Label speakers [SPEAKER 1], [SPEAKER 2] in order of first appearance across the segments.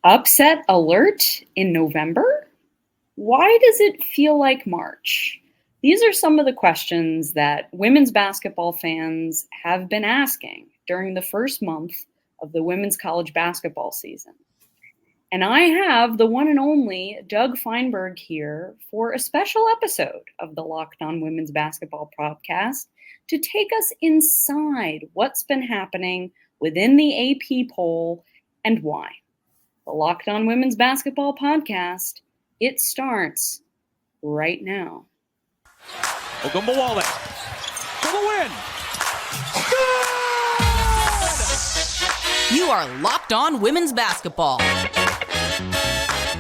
[SPEAKER 1] Upset alert in November? Why does it feel like March? These are some of the questions that women's basketball fans have been asking during the first month of the women's college basketball season. And I have the one and only Doug Feinberg here for a special episode of the Locked On Women's Basketball podcast to take us inside what's been happening within the AP poll and why. The Locked On Women's Basketball podcast, it starts right now.
[SPEAKER 2] Ogunbowale for the win. Good!
[SPEAKER 3] You are Locked On Women's Basketball,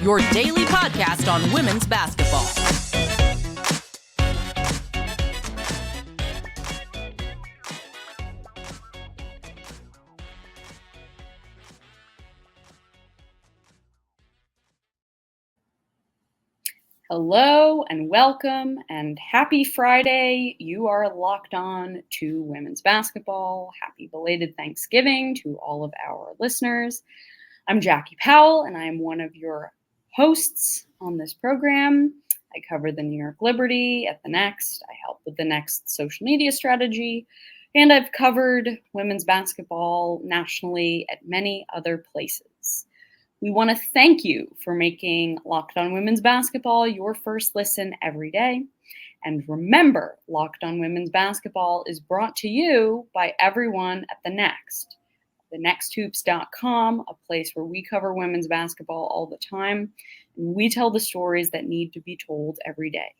[SPEAKER 3] your daily podcast on women's basketball.
[SPEAKER 1] Hello and welcome and happy Friday. You are locked on to women's basketball. Happy belated Thanksgiving to all of our listeners. I'm Jackie Powell and I'm one of your hosts on this program. I cover the New York Liberty at the Next. I help with the Next social media strategy, and I've covered women's basketball nationally at many other places. We want to thank you for making Locked On Women's Basketball your first listen every day. And remember, Locked On Women's Basketball is brought to you by everyone at The Next. TheNextHoops.com, a place where we cover women's basketball all the time. And we tell the stories that need to be told every day.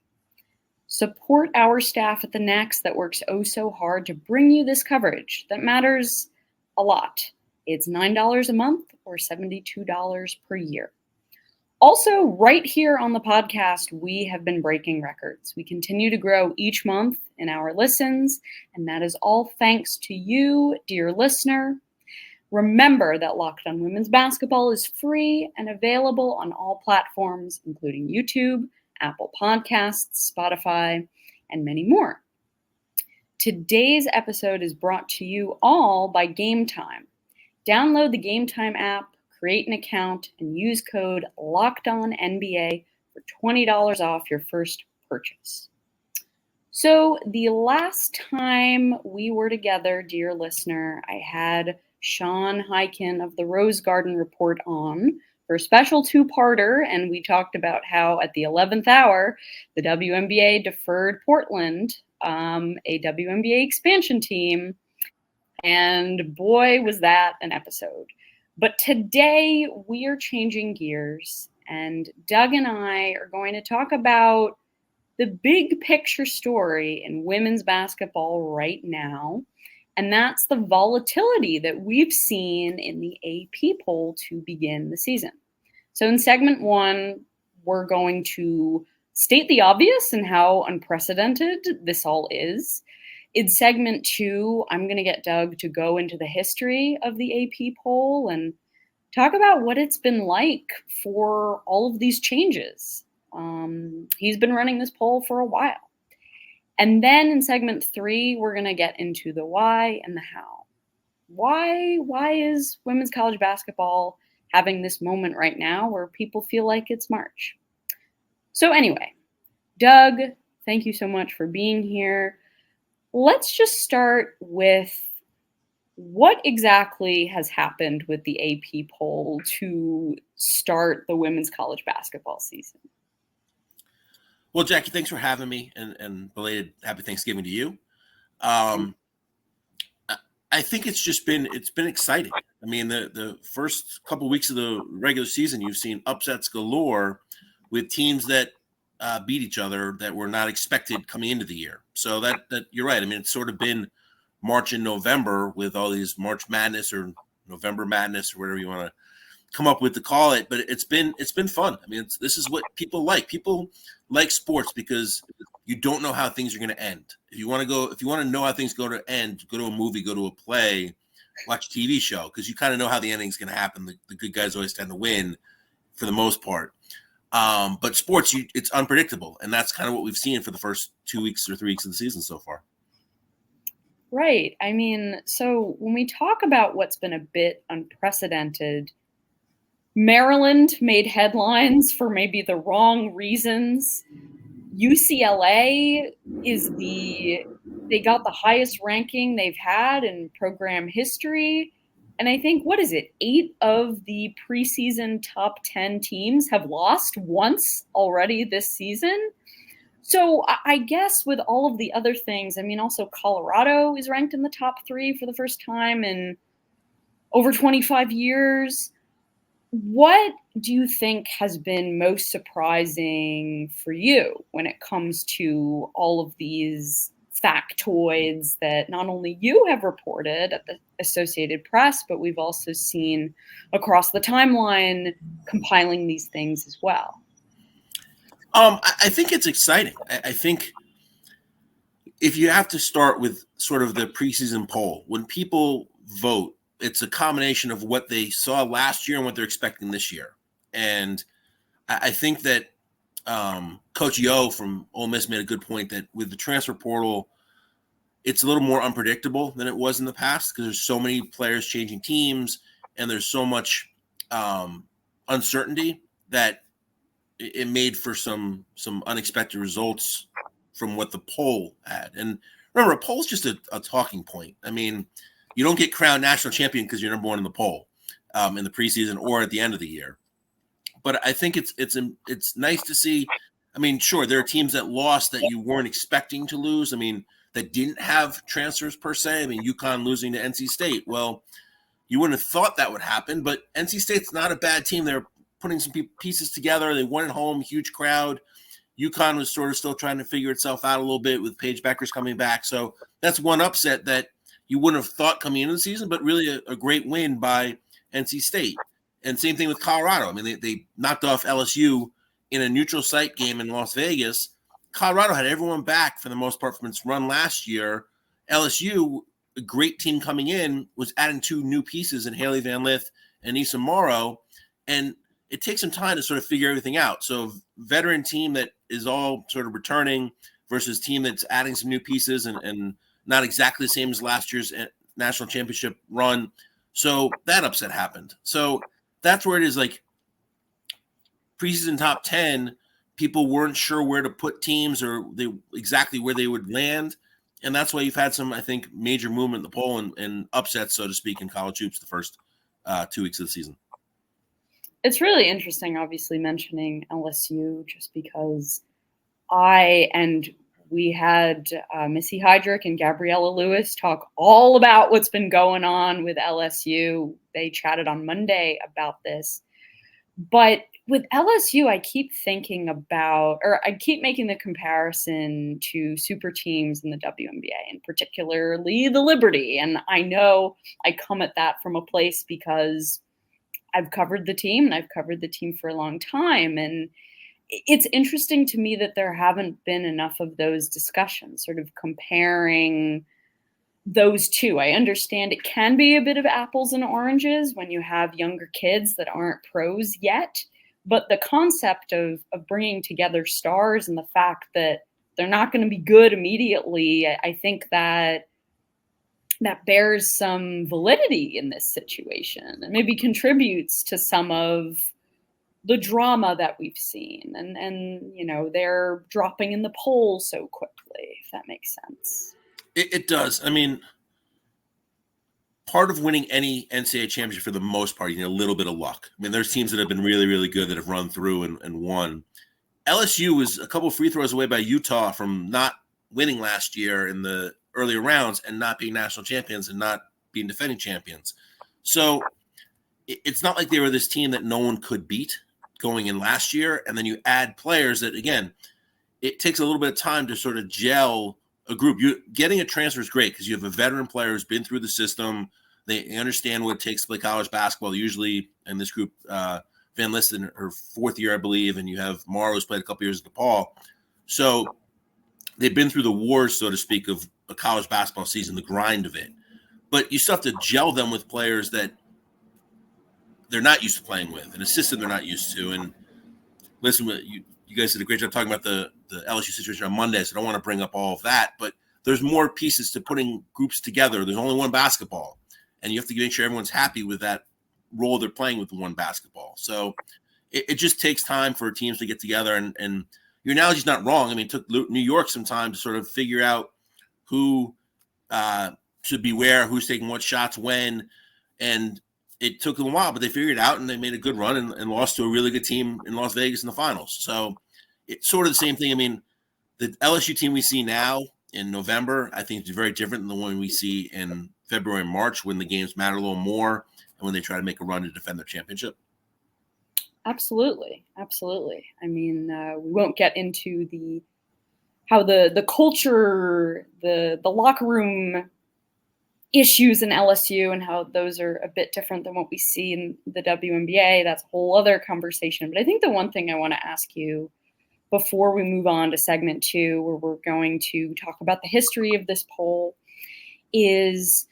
[SPEAKER 1] Support our staff at The Next that works oh so hard to bring you this coverage that matters a lot. It's $9 a month or $72 per year. Also, right here on the podcast, we have been breaking records. We continue to grow each month in our listens, and that is all thanks to you, dear listener. Remember that Locked On Women's Basketball is free and available on all platforms, including YouTube, Apple Podcasts, Spotify, and many more. Today's episode is brought to you all by Game Time. Download the Game Time app, create an account, and use code LOCKEDONNBA for $20 off your first purchase. So the last time we were together, dear listener, I had Sean Hyken of the Rose Garden Report on for a special two-parter, and we talked about how at the 11th hour, the WNBA deferred Portland, a WNBA expansion team. And boy, was that an episode. But today we are changing gears, and Doug and I are going to talk about the big picture story in women's basketball right now. And that's the volatility that we've seen in the AP poll to begin the season. So in segment one, we're going to state the obvious and how unprecedented this all is. In segment two, I'm going to get Doug to go into the history of the AP poll and talk about what it's been like for all of these changes. He's been running this poll for a while. And then in segment three, we're going to get into the why and the how. Why is women's college basketball having this moment right now where people feel like it's March? So anyway, Doug, thank you so much for being here. Let's just start with what exactly has happened with the AP poll to start the women's college basketball season.
[SPEAKER 4] Well, Jackie, thanks for having me, and belated happy Thanksgiving to you. I think it's been exciting. I mean, the first couple of weeks of the regular season, you've seen upsets galore with teams that beat each other that were not expected coming into the year. So that you're right. I mean, it's sort of been March and November with all these March Madness or November Madness or whatever you want to come up with to call it. But it's been fun. I mean, this is what people like. People like sports because you don't know how things are going to end. If you want to know how things go to end, go to a movie, go to a play, watch a TV show, because you kind of know how the ending's going to happen. The good guys always tend to win for the most part. But sports, it's unpredictable, and that's kind of what we've seen for the first 2 weeks or 3 weeks of the season so far.
[SPEAKER 1] Right. I mean, so when we talk about what's been a bit unprecedented, Maryland made headlines for maybe the wrong reasons. UCLA they got the highest ranking they've had in program history. And I think, 8 of the preseason top 10 teams have lost once already this season. So I guess with all of the other things, I mean, also Colorado is ranked in the top 3 for the first time in over 25 years. What do you think has been most surprising for you when it comes to all of these factoids that not only you have reported at the Associated Press, but we've also seen across the timeline compiling these things as well?
[SPEAKER 4] I think it's exciting. I think if you have to start with sort of the preseason poll, when people vote, it's a combination of what they saw last year and what they're expecting this year. And I think that Coach Yo from Ole Miss made a good point that with the transfer portal, it's a little more unpredictable than it was in the past because there's so many players changing teams and there's so much uncertainty that it made for some unexpected results from what the poll had. And remember, a poll is just a talking point. I mean, you don't get crowned national champion because you're number 1 in the poll in the preseason or at the end of the year. But I think it's nice to see. I mean, sure, there are teams that lost that you weren't expecting to lose. I mean, that didn't have transfers per se. I mean, UConn losing to NC State. Well, you wouldn't have thought that would happen, but NC State's not a bad team. They're putting some pieces together. They won at home, huge crowd. UConn was sort of still trying to figure itself out a little bit with Paige Beckers coming back. So that's one upset that you wouldn't have thought coming into the season, but really a great win by NC State. And same thing with Colorado. I mean, they knocked off LSU in a neutral site game in Las Vegas. Colorado had everyone back for the most part from its run last year. LSU, a great team coming in, was adding 2 new pieces in Haley Van Lith and Issa Morrow. And it takes some time to sort of figure everything out. So veteran team that is all sort of returning versus team that's adding some new pieces and not exactly the same as last year's national championship run. So that upset happened. So that's where it is, like preseason top 10, people weren't sure where to put teams or exactly where they would land. And that's why you've had some, I think, major movement in the poll and upsets, so to speak, in college hoops the first 2 weeks of the season.
[SPEAKER 1] It's really interesting, obviously, mentioning LSU, just because we had Missy Heydrich and Gabriella Lewis talk all about what's been going on with LSU. They chatted on Monday about this. But with LSU, I keep thinking about, or I keep making the comparison to super teams in the WNBA, and particularly the Liberty. And I know I come at that from a place because I've covered the team and I've covered the team for a long time. And it's interesting to me that there haven't been enough of those discussions, sort of comparing those two. I understand it can be a bit of apples and oranges when you have younger kids that aren't pros yet, but the concept of bringing together stars and the fact that they're not going to be good immediately, I think that bears some validity in this situation and maybe contributes to some of the drama that we've seen. And you know, they're dropping in the poll so quickly, if that makes sense.
[SPEAKER 4] It does. I mean, part of winning any NCAA championship for the most part, you need a little bit of luck. I mean, there's teams that have been really, really good that have run through and won. LSU was a couple free throws away by Utah from not winning last year in the earlier rounds and not being national champions and not being defending champions. So it's not like they were this team that no one could beat going in last year. And then you add players that, again, it takes a little bit of time to sort of gel a group. Getting a transfer is great because you have a veteran player who's been through the system. They understand what it takes to play college basketball. Usually in this group, Van List in her 4th year, I believe, and you have Morrow who's played a couple years at DePaul. So they've been through the wars, so to speak, of a college basketball season, the grind of it. But you still have to gel them with players that they're not used to playing with, and a system they're not used to. And listen, you guys did a great job talking about the LSU situation on Monday, so I don't want to bring up all of that. But there's more pieces to putting groups together. There's only one basketball, and you have to make sure everyone's happy with that role they're playing with the one basketball. So it just takes time for teams to get together. And your analogy's not wrong. I mean, it took New York some time to sort of figure out who should be where, who's taking what shots when. And it took them a while, but they figured it out, and they made a good run and lost to a really good team in Las Vegas in the finals. So it's sort of the same thing. I mean, the LSU team we see now in November, I think is very different than the one we see in February and March, when the games matter a little more and when they try to make a run to defend their championship.
[SPEAKER 1] Absolutely. I mean, we won't get into how the culture, the locker room issues in LSU and how those are a bit different than what we see in the WNBA. That's a whole other conversation. But I think the one thing I want to ask you before we move on to segment 2, where we're going to talk about the history of this poll, is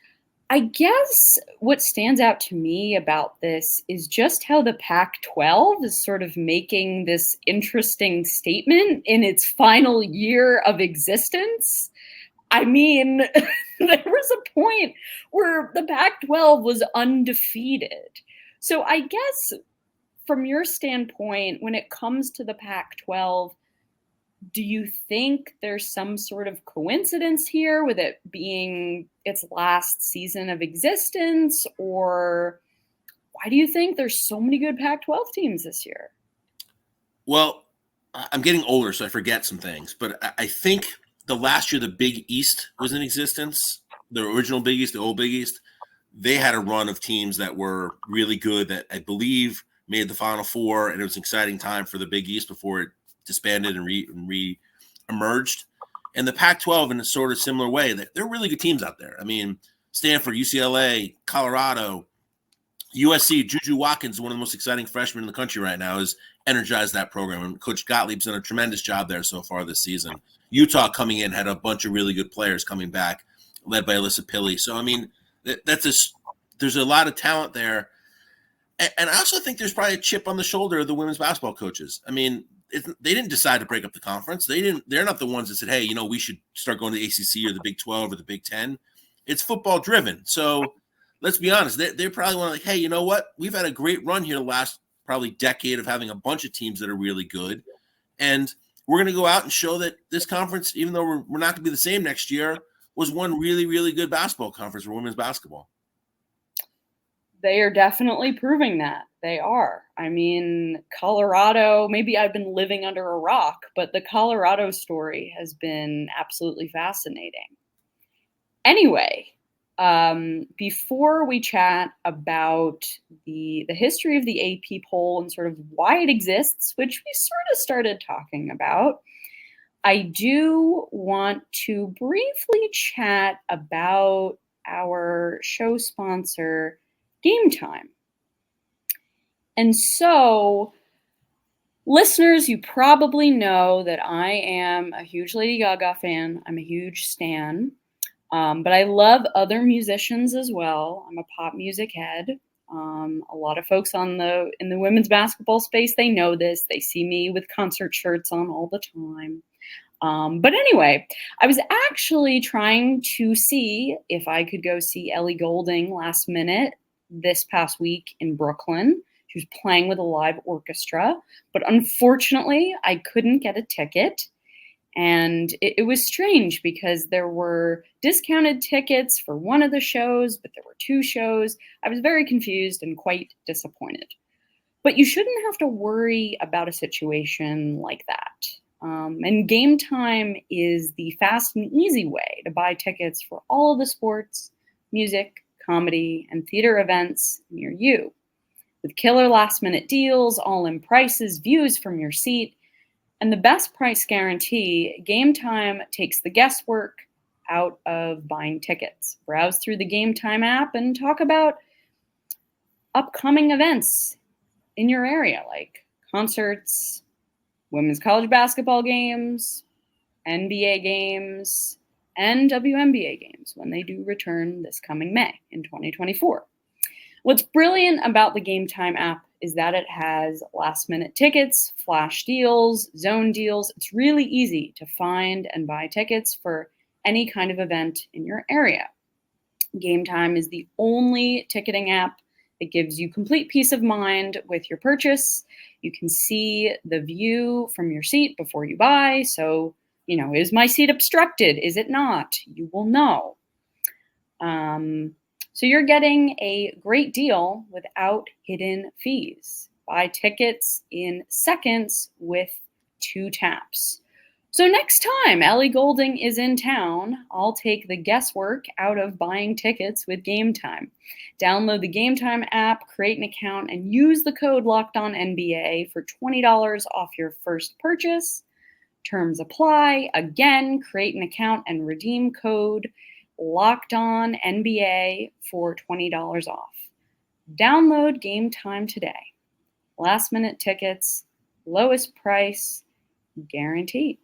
[SPEAKER 1] I guess what stands out to me about this is just how the Pac-12 is sort of making this interesting statement in its final year of existence. I mean, there was a point where the Pac-12 was undefeated. So I guess from your standpoint, when it comes to the Pac-12, do you think there's some sort of coincidence here with it being its last season of existence? Or why do you think there's so many good Pac-12 teams this year?
[SPEAKER 4] Well, I'm getting older, so I forget some things. But I think the last year the Big East was in existence, the original Big East, the old Big East, they had a run of teams that were really good that I believe made the Final Four, and it was an exciting time for the Big East before it disbanded and re-emerged. And the Pac-12, in a sort of similar way, that they're really good teams out there. I mean, Stanford, UCLA, Colorado, USC, Juju Watkins, one of the most exciting freshmen in the country right now, has energized that program. And Coach Gottlieb's done a tremendous job there so far this season. Utah coming in had a bunch of really good players coming back, led by Alyssa Pilley. So, I mean, there's a lot of talent there. And I also think there's probably a chip on the shoulder of the women's basketball coaches. I mean, they didn't decide to break up the conference. They're not the ones that said, hey, we should start going to the ACC or the Big 12 or the Big 10. It's football driven. So let's be honest. They're probably one like, hey, you know what? We've had a great run here the last probably decade of having a bunch of teams that are really good. And we're going to go out and show that this conference, even though we're not going to be the same next year, was one really, really good basketball conference for women's basketball.
[SPEAKER 1] They are definitely proving that. They are. I mean, Colorado, maybe I've been living under a rock, but the Colorado story has been absolutely fascinating. Anyway, before we chat about the history of the AP poll and sort of why it exists, which we sort of started talking about, I do want to briefly chat about our show sponsor, Game Time. And so, listeners, you probably know that I am a huge Lady Gaga fan. I'm a huge stan. But I love other musicians as well. I'm a pop music head. A lot of folks in the women's basketball space, they know this. They see me with concert shirts on all the time. But anyway, I was actually trying to see if I could go see Ellie Goulding last minute this past week in Brooklyn. She was playing with a live orchestra, but unfortunately, I couldn't get a ticket. And it was strange because there were discounted tickets for one of the shows, but there were 2 shows. I was very confused and quite disappointed. But you shouldn't have to worry about a situation like that. And Game Time is the fast and easy way to buy tickets for all of the sports, music, comedy, and theater events near you. With killer last-minute deals, all-in prices, views from your seat, and the best price guarantee, Game Time takes the guesswork out of buying tickets. Browse through the Game Time app and talk about upcoming events in your area, like concerts, women's college basketball games, NBA games, and WNBA games when they do return this coming May in 2024. What's brilliant about the Game Time app is that it has last-minute tickets, flash deals, zone deals. It's really easy to find and buy tickets for any kind of event in your area. Game Time is the only ticketing app It gives you complete peace of mind with your purchase. You can see the view from your seat before you buy. So, is my seat obstructed? Is it not? You will know. So you're getting a great deal without hidden fees. Buy tickets in seconds with 2 taps. So next time Ellie Goulding is in town, I'll take the guesswork out of buying tickets with Game Time. Download the Game Time app, create an account, and use the code LOCKEDONNBA for $20 off your first purchase. Terms apply. Again, create an account and redeem code LOCKEDONNBA for $20 off. Download Game Time today. Last minute tickets, lowest price, guaranteed.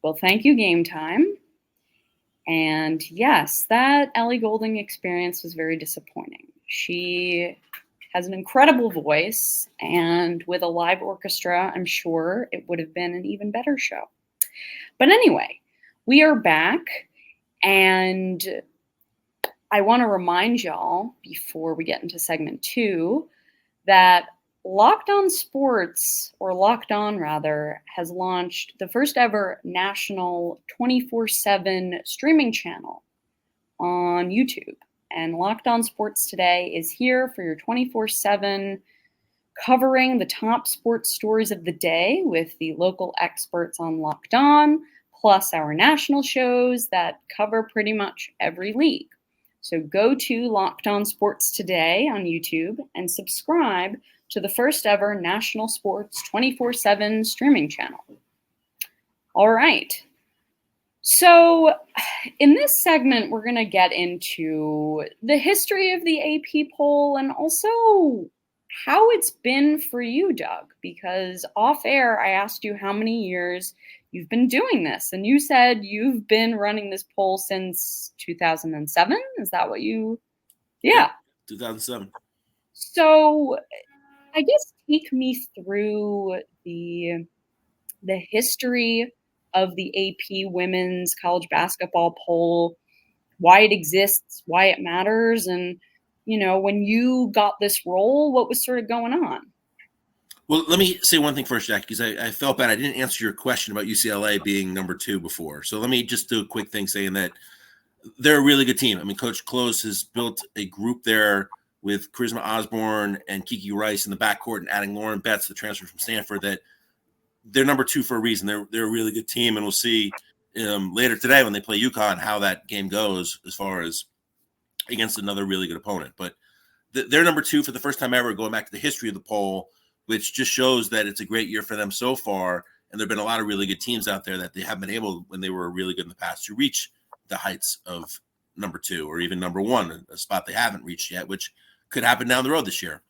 [SPEAKER 1] Well, thank you, Game Time. And yes, that Ellie Goulding experience was very disappointing. She has an incredible voice, and with a live orchestra, I'm sure it would have been an even better show. But anyway, we are back, and I want to remind y'all, before we get into segment 2, that Locked On Sports, or Locked On rather, has launched the first ever national 24/7 streaming channel on YouTube. And Locked On Sports Today is here for your 24/7 covering the top sports stories of the day with the local experts on Locked On, plus our national shows that cover pretty much every league. So go to Locked On Sports Today on YouTube and subscribe to the first ever national sports 24/7 streaming channel. All right. So in this segment, we're going to get into the history of the AP poll and also how it's been for you, Doug, because off air, I asked you how many years you've been doing this. And you said you've been running this poll since 2007. Is that what you? Yeah.
[SPEAKER 4] 2007.
[SPEAKER 1] So I guess take me through the history of the AP women's college basketball poll, why it exists, why it matters, and when you got this role, what was sort of going on?
[SPEAKER 4] Well, let me say one thing first, Jackie, because I felt bad. I didn't answer your question about UCLA being number 2 before. So let me just do a quick thing saying that they're a really good team. I mean, Coach Close has built a group there with Charisma Osborne and Kiki Rice in the backcourt and adding Lauren Betts, the transfer from Stanford, that they're number 2 for a reason. They're a really good team, and we'll see later today when they play UConn how that game goes as far as against another really good opponent. But they're number 2 for the first time ever, going back to the history of the poll, which just shows that it's a great year for them so far. And there have been a lot of really good teams out there that they haven't been able, when they were really good in the past, to reach the heights of number 2 or even number 1, a spot they haven't reached yet, which could happen down the road this year.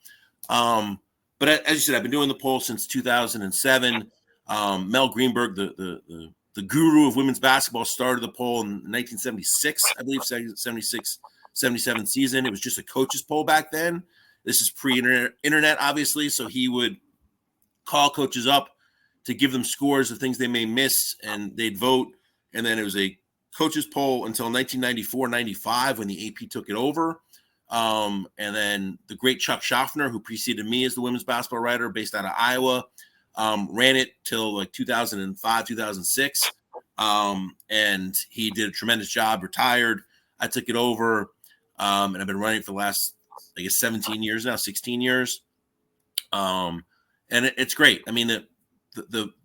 [SPEAKER 4] But as you said, I've been doing the poll since 2007. Mel Greenberg, the guru of women's basketball, started the poll in 1976, I believe, 76, 77 season. It was just a coach's poll back then. This is pre-internet, obviously, so he would call coaches up to give them scores of things they may miss, and they'd vote. And then it was a coach's poll until 1994-95 when the AP took it over. And then the great Chuck Schaffner, who preceded me as the women's basketball writer based out of Iowa, ran it till like 2005, 2006. And he did a tremendous job, retired. I took it over, and I've been running it for the last, I guess, 17 years now, 16 years. And it's great. I mean,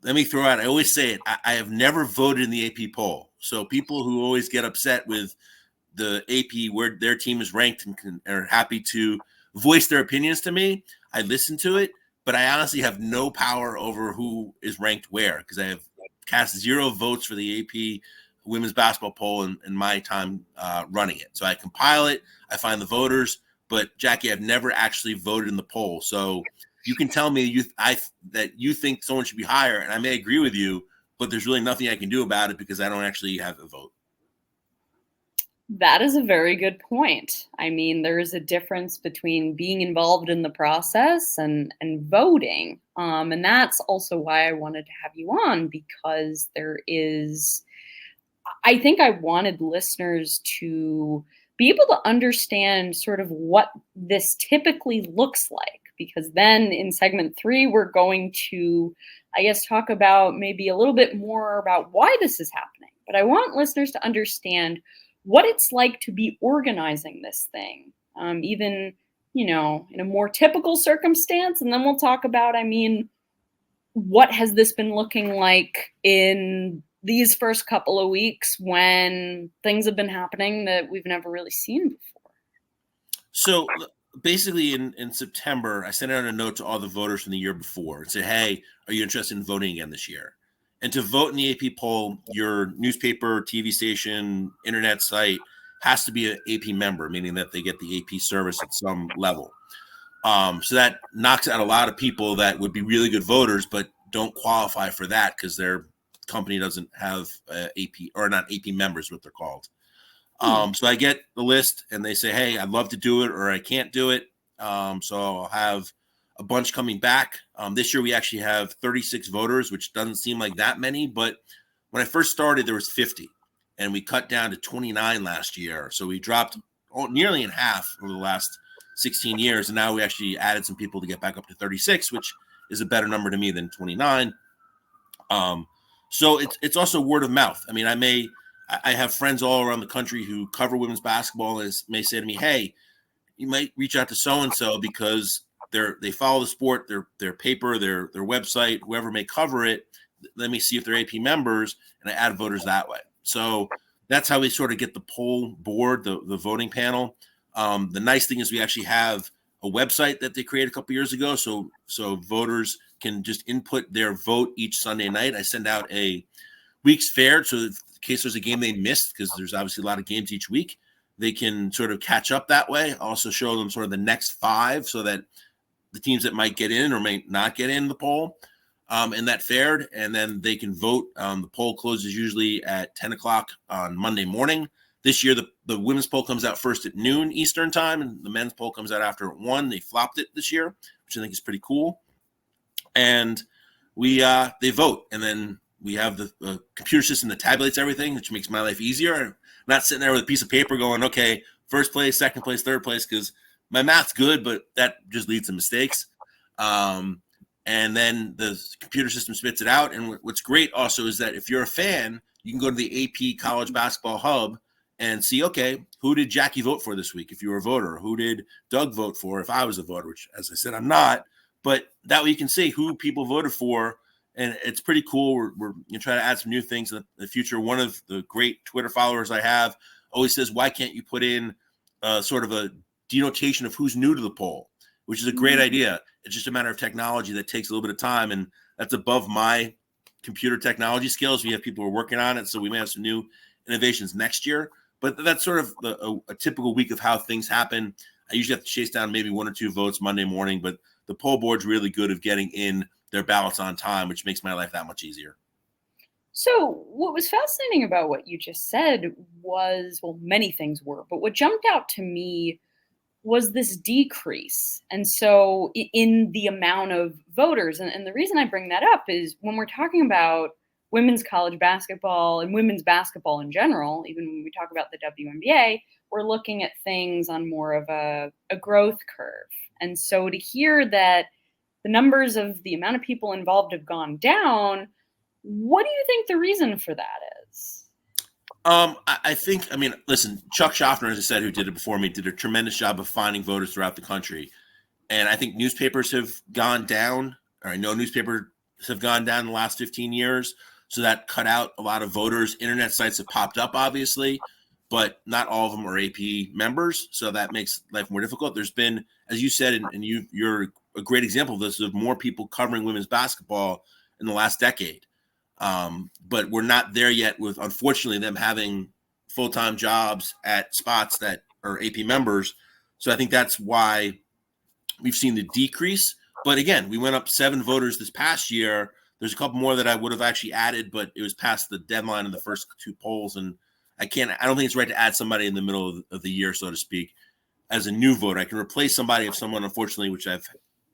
[SPEAKER 4] let me throw out, I always say it, I have never voted in the AP poll. So people who always get upset with the AP where their team is ranked and are happy to voice their opinions to me, I listen to it, but I honestly have no power over who is ranked where, because I have cast 0 votes for the AP women's basketball poll in my time running it. So I compile it, I find the voters, but Jackie, I've never actually voted in the poll. So you can tell me that you think someone should be higher, and I may agree with you, but there's really nothing I can do about it because I don't actually have a vote.
[SPEAKER 1] That is a very good point. I mean, there is a difference between being involved in the process and voting. And that's also why I wanted to have you on, because I think I wanted listeners to be able to understand sort of what this typically looks like. Because then in segment 3, we're going to, I guess, talk about maybe a little bit more about why this is happening. But I want listeners to understand what it's like to be organizing this thing, even, in a more typical circumstance. And then we'll talk about, what has this been looking like in these first couple of weeks when things have been happening that we've never really seen before.
[SPEAKER 4] So basically in September, I sent out a note to all the voters from the year before and said, hey, are you interested in voting again this year? And to vote in the AP poll, your newspaper, TV station, internet site has to be an AP member, meaning that they get the AP service at some level. So that knocks out a lot of people that would be really good voters, but don't qualify for that because their company doesn't have AP, or not AP members, what they're called. So I get the list and they say, hey, I'd love to do it or I can't do it. So I'll have a bunch coming back. This year we actually have 36 voters, which doesn't seem like that many, but when I first started, there was 50 and we cut down to 29 last year. So we dropped nearly in half over the last 16 years. And now we actually added some people to get back up to 36, which is a better number to me than 29. So it's also word of mouth. I have friends all around the country who cover women's basketball and may say to me, hey, you might reach out to so-and-so because they follow the sport, their paper, their website, whoever may cover it. Let me see if they're AP members, and I add voters that way. So that's how we sort of get the poll board, the voting panel. The nice thing is we actually have a website that they created a couple years ago. So voters can just input their vote each Sunday night. I send out a week's fair. So in case there's a game they missed, because there's obviously a lot of games each week, they can sort of catch up that way. I also show them sort of the next 5 so that the teams that might get in or may not get in the poll and that fared. And then they can vote. The poll closes usually at 10 o'clock on Monday morning. This year, the women's poll comes out first at noon Eastern time, and the men's poll comes out after at 1. They flopped it this year, which I think is pretty cool. And they vote, and then we have the computer system that tabulates everything, which makes my life easier. I'm not sitting there with a piece of paper going, okay, first place, second place, third place, because my math's good, but that just leads to mistakes. And then the computer system spits it out. And what's great also is that if you're a fan, you can go to the AP College Basketball Hub and see, okay, who did Jackie vote for this week if you were a voter? Who did Doug vote for if I was a voter, which, as I said, I'm not. But that way you can see who people voted for, and it's pretty cool. We're going to try to add some new things in the future. One of the great Twitter followers I have always says, why can't you put in sort of a denotation of who's new to the poll, which is a great idea. It's just a matter of technology that takes a little bit of time, and that's above my computer technology skills. We have people who are working on it, so we may have some new innovations next year. But that's sort of a typical week of how things happen. I usually have to chase down maybe 1 or 2 votes Monday morning, but the poll board's really good of getting in their ballots on time, which makes my life that much easier.
[SPEAKER 1] So what was fascinating about what you just said was, well, many things were, but what jumped out to me was this decrease. And so in the amount of voters, and the reason I bring that up is when we're talking about women's college basketball and women's basketball in general, even when we talk about the WNBA, we're looking at things on more of a growth curve. And so to hear that the numbers of the amount of people involved have gone down, what do you think the reason for that is?
[SPEAKER 4] I think, listen, Chuck Schaffner, as I said, who did it before me, did a tremendous job of finding voters throughout the country. And I think newspapers have gone down, or I know newspapers have gone down in the last 15 years. So that cut out a lot of voters. Internet sites have popped up, obviously, but not all of them are AP members. So that makes life more difficult. There's been, as you said, and you're a great example of this, of more people covering women's basketball in the last decade. But we're not there yet with, unfortunately, them having full-time jobs at spots that are AP members. So I think that's why we've seen the decrease. But again, we went up 7 voters this past year. There's a couple more that I would have actually added, but it was past the deadline in the first 2 polls. And I don't think it's right to add somebody in the middle of the year, so to speak, as a new voter. I can replace somebody if someone, unfortunately, which I've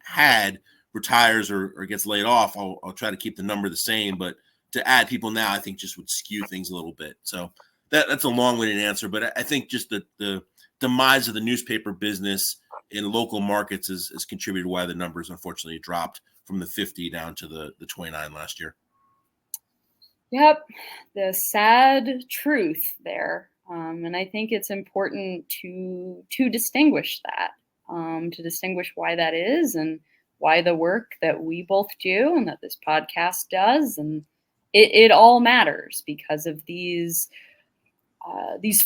[SPEAKER 4] had, retires or gets laid off. I'll try to keep the number the same, but to add people now, I think just would skew things a little bit. So that's a long-winded answer, but I think just the demise of the newspaper business in local markets has contributed to why the numbers unfortunately dropped from the 50 down to the 29 last year.
[SPEAKER 1] Yep, the sad truth there. And I think it's important to distinguish that, to distinguish why that is and why the work that we both do and that this podcast does. And it all matters because of these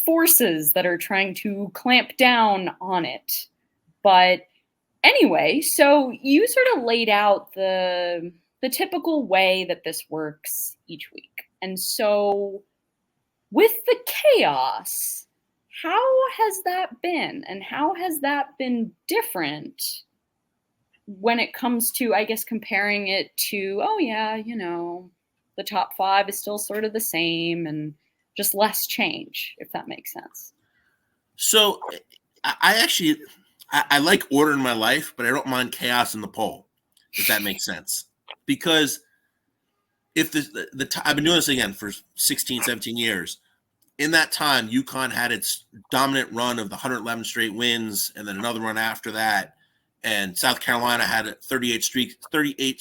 [SPEAKER 1] forces that are trying to clamp down on it. But anyway, so you sort of laid out the typical way that this works each week. And so with the chaos, how has that been? And how has that been different when it comes to, I guess, comparing it to, oh yeah, the top 5 is still sort of the same and just less change, if that makes sense.
[SPEAKER 4] So I like order in my life, but I don't mind chaos in the poll, if that makes sense. Because if I've been doing this again for 16, 17 years. In that time, UConn had its dominant run of the 111 straight wins and then another run after that. And South Carolina had 38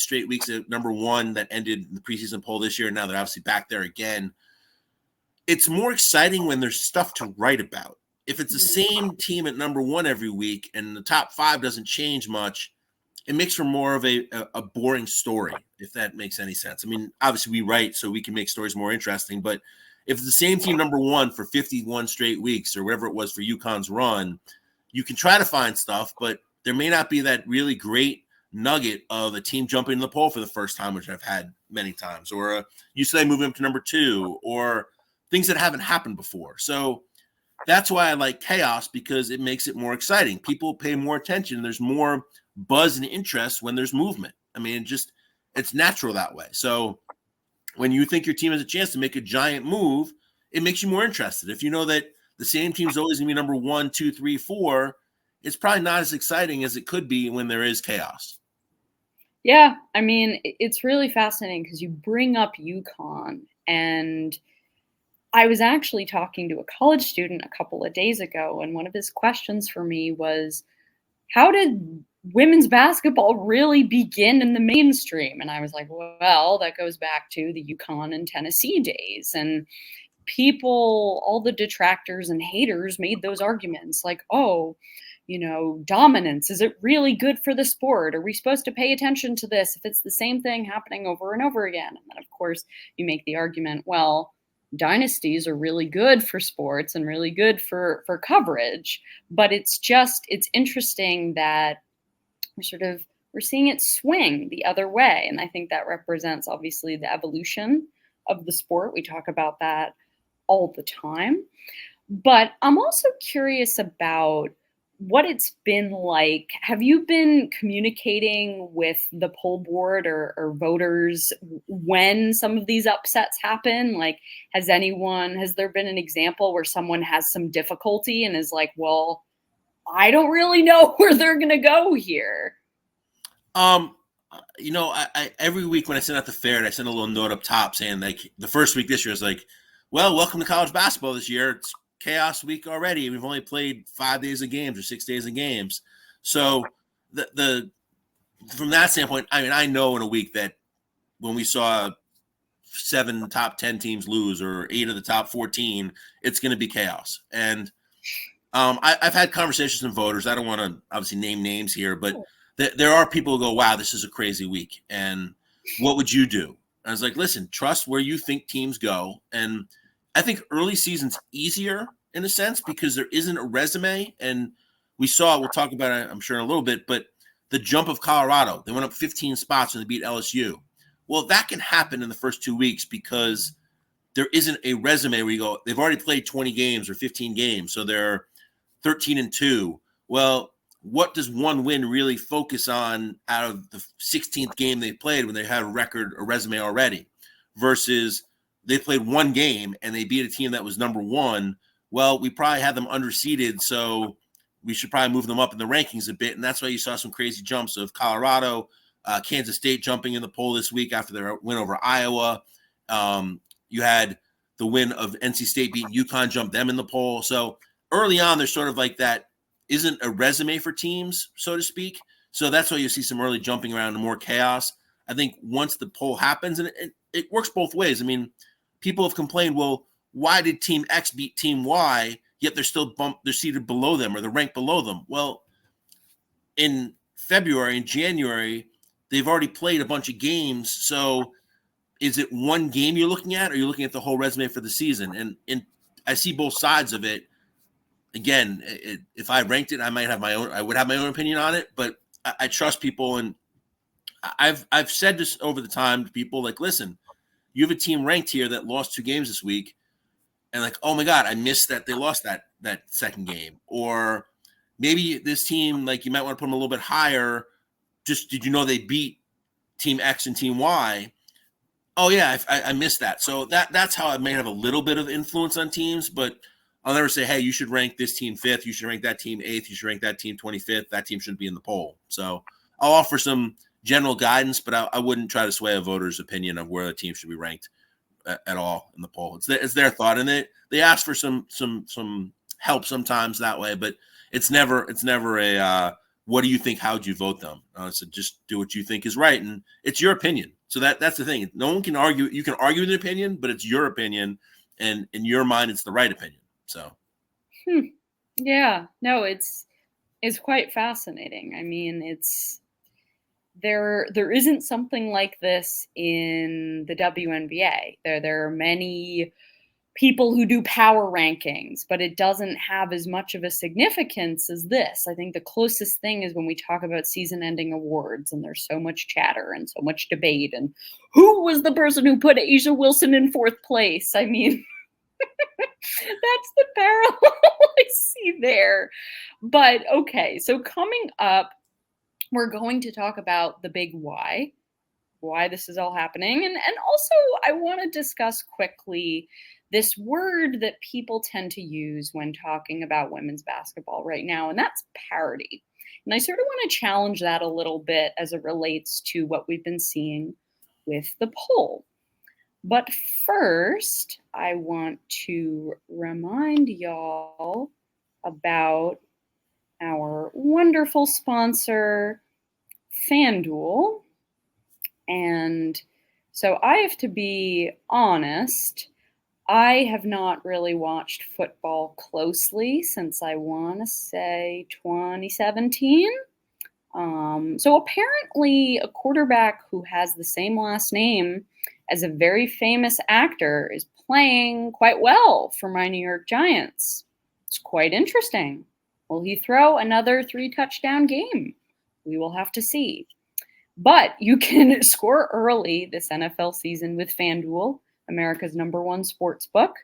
[SPEAKER 4] straight weeks at number 1 that ended the preseason poll this year. Now they're obviously back there again. It's more exciting when there's stuff to write about. If it's the same team at number 1 every week and the top 5 doesn't change much, it makes for more of a boring story, if that makes any sense. I mean, obviously we write so we can make stories more interesting, but if it's the same team number 1 for 51 straight weeks or whatever it was for UConn's run, you can try to find stuff, but there may not be that really great nugget of a team jumping in the poll for the first time, which I've had many times, or UCLA moving up to number 2, or things that haven't happened before. So that's why I like chaos, because it makes it more exciting. People pay more attention. There's more buzz and interest when there's movement. I mean, it's natural that way. So when you think your team has a chance to make a giant move, it makes you more interested. If you know that the same team is always going to be number 1, 2, 3, 4, it's probably not as exciting as it could be when there is chaos.
[SPEAKER 1] Yeah, I mean, it's really fascinating because you bring up UConn, and I was actually talking to a college student a couple of days ago, and one of his questions for me was, how did women's basketball really begin in the mainstream? And I was like, well, that goes back to the UConn and Tennessee days. And people, all the detractors and haters made those arguments like, oh, dominance, is it really good for the sport? Are we supposed to pay attention to this if it's the same thing happening over and over again? And then, of course, you make the argument, well, dynasties are really good for sports and really good for coverage. But it's interesting that we're seeing it swing the other way. And I think that represents obviously the evolution of the sport. We talk about that all the time. But I'm also curious about what it's been like. Have you been communicating with the poll board or voters when some of these upsets happen? Like, has there been an example where someone has some difficulty and is like, well, I don't really know where they're going to go here?
[SPEAKER 4] I every week when I send out the fair, I send a little note up top saying, like, the first week this year is like, well, welcome to college basketball this year. It's chaos week already. We've only played 5 days of games or 6 days of games. So from that standpoint, I mean, I know in a week that when we saw 7 top 10 teams lose or 8 of the top 14, it's going to be chaos. And I've had conversations with voters. I don't want to obviously name names here, but there are people who go, wow, this is a crazy week. And what would you do? And I was like, listen, trust where you think teams go. And I think early season's easier in a sense because there isn't a resume. And we'll talk about it, I'm sure, in a little bit, but the jump of Colorado, they went up 15 spots when they beat LSU. Well, that can happen in the first 2 weeks because there isn't a resume where you go, they've already played 20 games or 15 games, so they're 13-2. Well, what does one win really focus on out of the 16th game they played when they had a resume already versus they played one game and they beat a team that was number 1? Well, we probably had them underseeded, so we should probably move them up in the rankings a bit. And that's why you saw some crazy jumps of Colorado, Kansas State jumping in the poll this week after their win over Iowa. You had the win of NC State beating UConn, jump them in the poll. So early on, there's sort of like that isn't a resume for teams, so to speak. So that's why you see some early jumping around and more chaos. I think once the poll happens, and it works both ways. I mean, people have complained, well, why did Team X beat Team Y, yet they're seated below them or they're ranked below them? Well, in February and January, they've already played a bunch of games. So is it one game you're looking at, or you're looking at the whole resume for the season? And I see both sides of it. Again, if I ranked it, I would have my own opinion on it, but I trust people. And I've said this over the time to people, like, listen, you have a team ranked here that lost 2 games this week. And like, oh my God, I missed that they lost that second game. Or maybe this team, like, you might want to put them a little bit higher. Just, did you know they beat Team X and Team Y? Oh yeah, I missed that. So that's how I may have a little bit of influence on teams, but I'll never say, hey, you should rank this team 5th. You should rank that team 8th. You should rank that team 25th. That team shouldn't be in the poll. So I'll offer some general guidance, but I wouldn't try to sway a voter's opinion of where the team should be ranked at all in the poll. It's their thought, and they ask for some help sometimes that way, but it's never a what do you think? How'd you vote them? So just do what you think is right, and it's your opinion. So that's the thing. No one can argue. You can argue with an opinion, but it's your opinion, and in your mind, it's the right opinion. So,
[SPEAKER 1] yeah, no, it's quite fascinating. I mean, there isn't something like this in the WNBA. There are many people who do power rankings, but it doesn't have as much of a significance as this. I think the closest thing is when we talk about season-ending awards, and there's so much chatter and so much debate, and who was the person who put Asia Wilson in 4th place? I mean, that's the parallel I see there. But okay, so coming up, we're going to talk about the big why this is all happening. And also I want to discuss quickly this word that people tend to use when talking about women's basketball right now, and that's parity. And I sort of want to challenge that a little bit as it relates to what we've been seeing with the poll. But first, I want to remind y'all about our wonderful sponsor, FanDuel. And so I have to be honest, I have not really watched football closely since I want to say 2017. So apparently a quarterback who has the same last name as a very famous actor is playing quite well for my New York Giants. It's quite interesting. Will he throw another 3-touchdown game? We will have to see. But you can score early this NFL season with FanDuel, America's #1 sports book.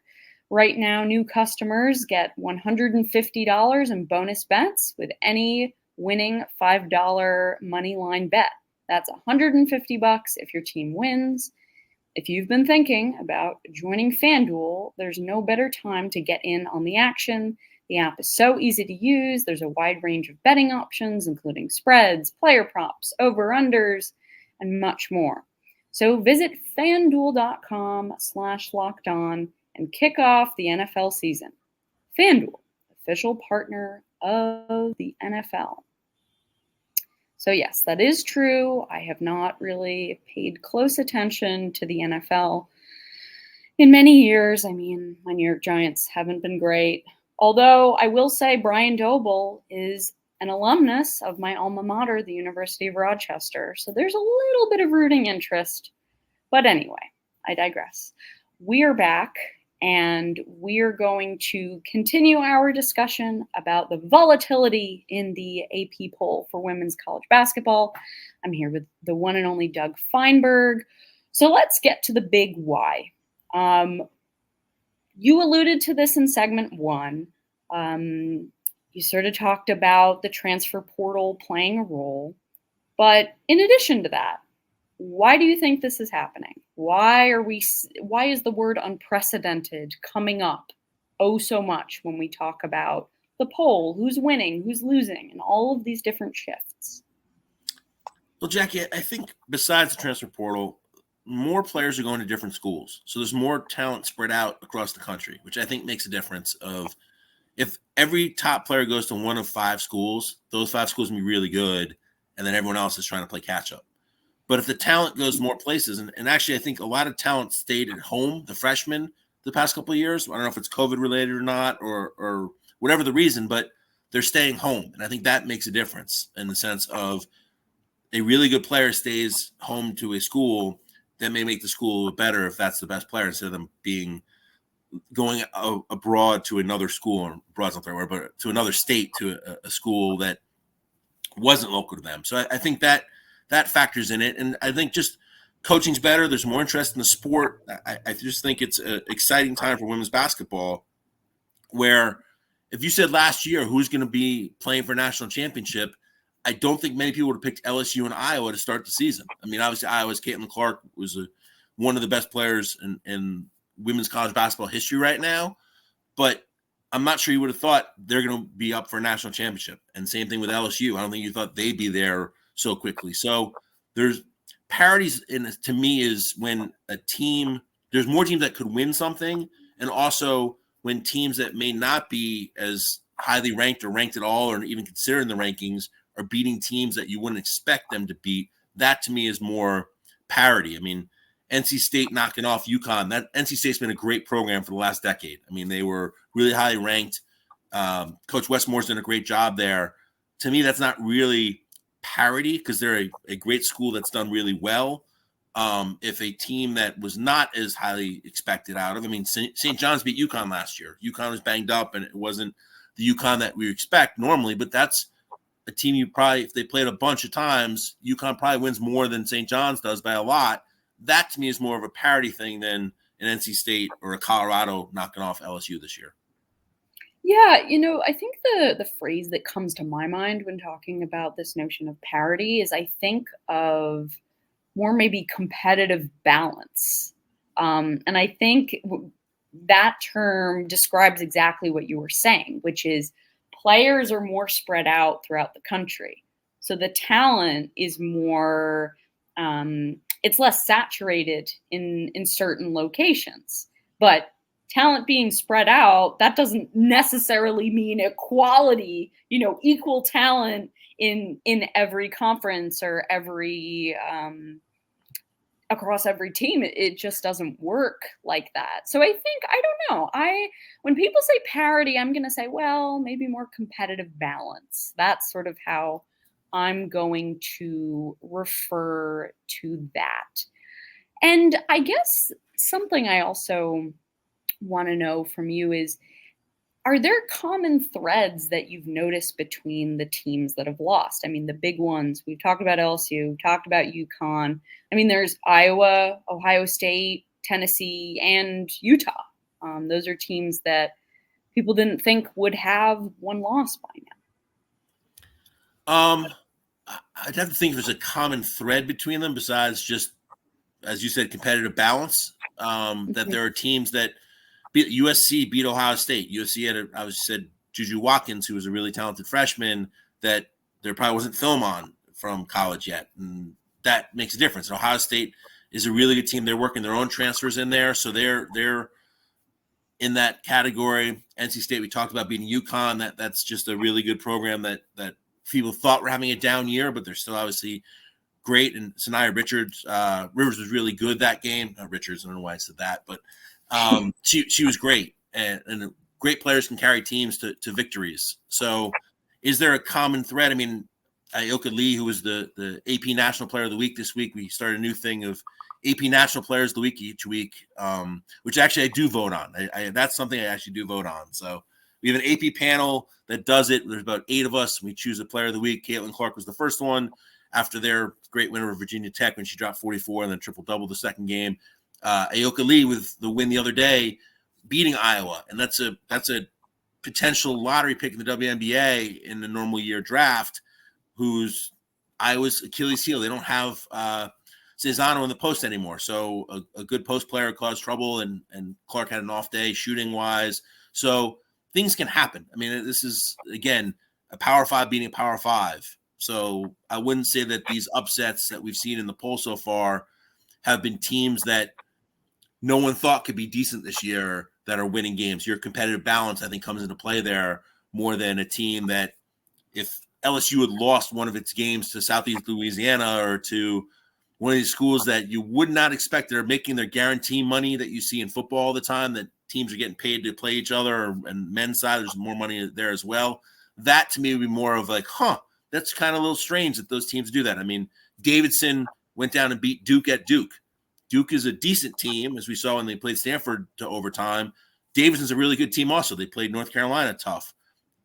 [SPEAKER 1] Right now, new customers get $150 in bonus bets with any winning $5 money line bet. That's $150 if your team wins. If you've been thinking about joining FanDuel, there's no better time to get in on the action. The app is so easy to use. There's a wide range of betting options, including spreads, player props, over-unders, and much more. So visit FanDuel.com/lockedon and kick off the NFL season. FanDuel, official partner of the NFL. So yes, that is true. I have not really paid close attention to the NFL in many years. I mean, my New York Giants haven't been great. Although I will say Brian Doble is an alumnus of my alma mater, the University of Rochester. So there's a little bit of rooting interest. But anyway, I digress. We are back, and we're going to continue our discussion about the volatility in the AP poll for women's college basketball. I'm here with the one and only Doug Feinberg. So let's get to the big why. You alluded to this in segment 1. You sort of talked about the transfer portal playing a role. But in addition to that, why do you think this is happening? Why is the word unprecedented coming up oh so much when we talk about the poll, who's winning, who's losing, and all of these different shifts?
[SPEAKER 4] Well, Jackie, I think besides the transfer portal, more players are going to different schools. So there's more talent spread out across the country, which I think makes a difference of if every top player goes to one of 5 schools. Those 5 schools can be really good, and then everyone else is trying to play catch up. But if the talent goes more places, and actually I think a lot of talent stayed at home, the freshmen, the past couple of years. I don't know if it's COVID related or not, or whatever the reason, but they're staying home. And I think that makes a difference in the sense of a really good player stays home to a school that may make the school better if that's the best player, instead of them going abroad to another school, or abroad's not the right word, but to another state, to a school that wasn't local to them. So I think that factors in it. And I think just coaching's better. There's more interest in the sport. I just think it's an exciting time for women's basketball, where if you said last year who's going to be playing for a national championship, I don't think many people would have picked LSU and Iowa to start the season. I mean, obviously Iowa's Caitlin Clark was one of the best players in women's college basketball history right now, but I'm not sure you would have thought they're going to be up for a national championship. And same thing with LSU. I don't think you thought they'd be there so quickly. So there's parities to me is when there's more teams that could win something, and also when teams that may not be as highly ranked or ranked at all, or even considered in the rankings, are beating teams that you wouldn't expect them to beat. That to me is more parity. I mean, NC State knocking off UConn. That NC State's been a great program for the last decade. I mean, they were really highly ranked. Coach Westmore's done a great job there. To me, that's not really parity, because they're a great school that's done really well. If a team that was not as highly expected out of, I mean, St. John's beat UConn last year. UConn was banged up, and it wasn't the UConn that we expect normally, but that's a team you probably, if they played a bunch of times, UConn probably wins more than St. John's does by a lot. That to me is more of a parity thing than an NC State or a Colorado knocking off LSU this year.
[SPEAKER 1] Yeah, I think the phrase that comes to my mind when talking about this notion of parity is I think of more maybe competitive balance. And I think that term describes exactly what you were saying, which is players are more spread out throughout the country. So the talent is more, it's less saturated in certain locations. But talent being spread out, that doesn't necessarily mean equality, equal talent in every conference or every across every team. It just doesn't work like that. So I think, I don't know. When people say parity, I'm going to say, well, maybe more competitive balance. That's sort of how I'm going to refer to that. And I guess something I also want to know from you is, are there common threads that you've noticed between the teams that have lost? I mean, the big ones, we've talked about LSU, we've talked about UConn. I mean, there's Iowa, Ohio State, Tennessee, and Utah. Those are teams that people didn't think would have one loss by
[SPEAKER 4] now. I'd have to think if there's a common thread between them besides just, as you said, competitive balance. That there are teams that USC beat Ohio State. USC had Juju Watkins, who was a really talented freshman that there probably wasn't film on from college yet. And that makes a difference. And Ohio State is a really good team. They're working their own transfers in there. So they're in that category. NC State, we talked about beating UConn. That's just a really good program that people thought were having a down year, but they're still obviously great. And Sanaya Rivers was really good that game. Richards, I don't know why I said that, but she was great, and great players can carry teams to victories. So is there a common thread? I mean, Ayoka Lee, who was the AP National Player of the Week this week, we started a new thing of AP National Players of the Week each week, which actually I do vote on. That's something I actually do vote on. So we have an AP panel that does it. There's about 8 of us. We choose a Player of the Week. Caitlin Clark was the first one after their great win over Virginia Tech when she dropped 44 and then triple-double the second game. Ayoka Lee with the win the other day, beating Iowa, and that's a potential lottery pick in the WNBA in the normal year draft, who's Iowa's Achilles heel. They don't have Cezanne in the post anymore, so a good post player caused trouble, and Clark had an off day shooting-wise. So things can happen. I mean, this is, again, a Power 5 beating a Power 5. So I wouldn't say that these upsets that we've seen in the poll so far have been teams that no one thought could be decent this year that are winning games. Your competitive balance, I think, comes into play there more than a team that if LSU had lost one of its games to Southeast Louisiana or to one of these schools that you would not expect that are making their guarantee money that you see in football all the time, that teams are getting paid to play each other, and men's side, there's more money there as well. That to me would be more of like, that's kind of a little strange that those teams do that. I mean, Davidson went down and beat Duke at Duke. Duke is a decent team, as we saw when they played Stanford to overtime. Davidson's a really good team also. They played North Carolina tough.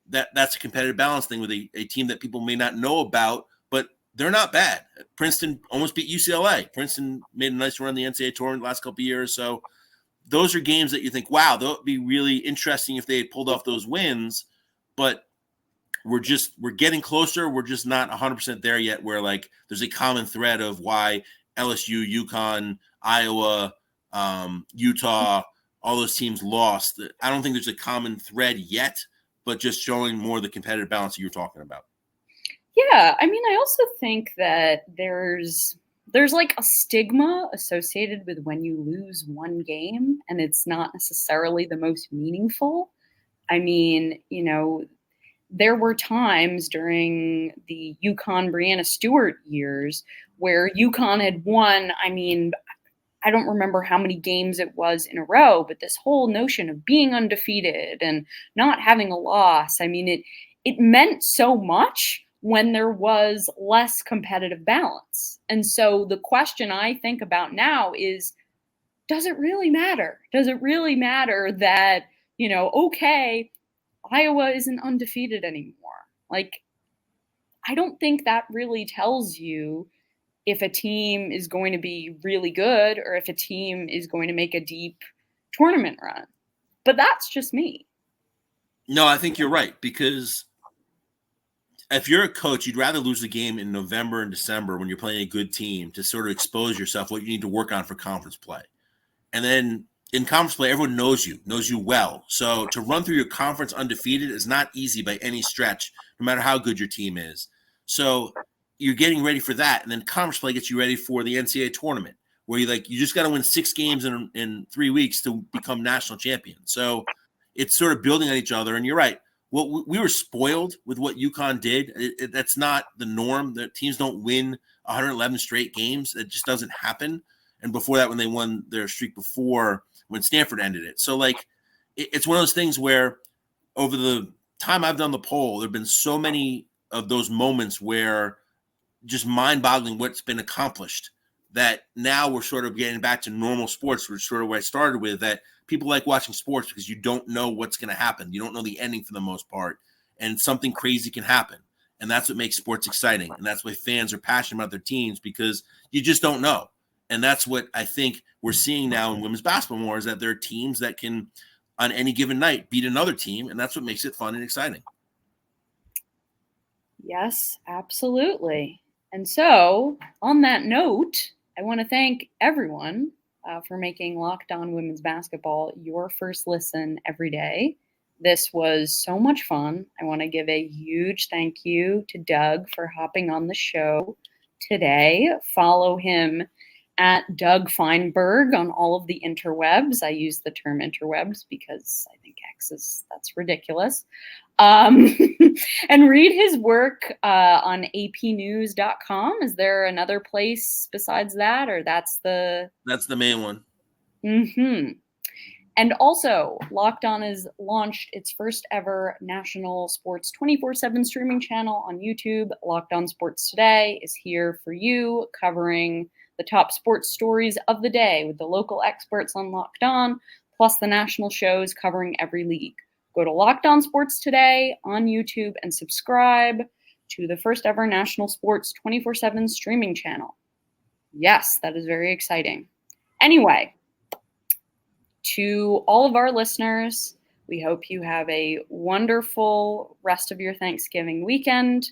[SPEAKER 4] That's a competitive balance thing with a team that people may not know about, but they're not bad. Princeton almost beat UCLA. Princeton made a nice run in the NCAA tournament the last couple of years. So those are games that you think, wow, that would be really interesting if they had pulled off those wins, but we're getting closer. We're just not 100% there yet, where like there's a common thread of why LSU, UConn, Iowa, Utah, all those teams lost. I don't think there's a common thread yet, but just showing more of the competitive balance that you're talking about.
[SPEAKER 1] Yeah, I mean, I also think that there's like a stigma associated with when you lose one game and it's not necessarily the most meaningful. I mean, you know, there were times during the UConn Breanna Stewart years where UConn had won. I mean, I don't remember how many games it was in a row, but this whole notion of being undefeated and not having a loss, I mean, it meant so much when there was less competitive balance. And so the question I think about now is, does it really matter? Does it really matter that, you know, okay, Iowa isn't undefeated anymore? Like, I don't think that really tells you if a team is going to be really good or if a team is going to make a deep tournament run. But that's just me.
[SPEAKER 4] No, I think you're right, because if you're a coach, you'd rather lose the game in November and December when you're playing a good team to sort of expose yourself, what you need to work on for conference play. And then in conference play, everyone knows you well. So to run through your conference undefeated is not easy by any stretch, no matter how good your team is. So you're getting ready for that. And then conference play gets you ready for the NCAA tournament, where you just got to win 6 games in 3 weeks to become national champion. So it's sort of building on each other. And you're right. Well, we were spoiled with what UConn did. That's not the norm. The teams don't win 111 straight games. It just doesn't happen. And before that, when they won their streak before, when Stanford ended it. So, like, it's one of those things where over the time I've done the poll, there have been so many of those moments where just mind-boggling what's been accomplished, that now we're sort of getting back to normal sports, which is sort of where I started with, that people like watching sports because you don't know what's going to happen. You don't know the ending for the most part, and something crazy can happen. And that's what makes sports exciting. And that's why fans are passionate about their teams, because you just don't know. And that's what I think we're seeing now in women's basketball more, is that there are teams that can, on any given night, beat another team. And that's what makes it fun and exciting.
[SPEAKER 1] Yes, absolutely. And so on that note, I want to thank everyone for making Locked On Women's Basketball your first listen every day. This was so much fun. I want to give a huge thank you to Doug for hopping on the show today. Follow him at Doug Feinberg on all of the interwebs. I use the term interwebs because I think that's ridiculous. And read his work on apnews.com. Is there another place besides that, or that's the
[SPEAKER 4] main one?
[SPEAKER 1] Mm-hmm. And also, Locked On has launched its first ever national sports 24/7 streaming channel on YouTube. Locked On Sports Today is here for you, covering the top sports stories of the day with the local experts on Locked On, plus the national shows covering every league. Go to Locked On Sports Today on YouTube and subscribe to the first ever national sports 24/7 streaming channel. Yes, that is very exciting. Anyway, to all of our listeners, we hope you have a wonderful rest of your Thanksgiving weekend.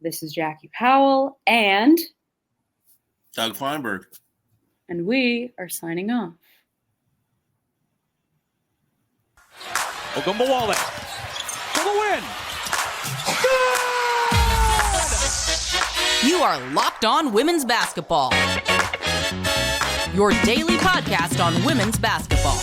[SPEAKER 1] This is Jackie Powell and
[SPEAKER 4] Doug Feinberg.
[SPEAKER 1] And we are signing off.
[SPEAKER 2] Ogunbowale for the win.
[SPEAKER 3] You are Locked On Women's Basketball, your daily podcast on women's basketball.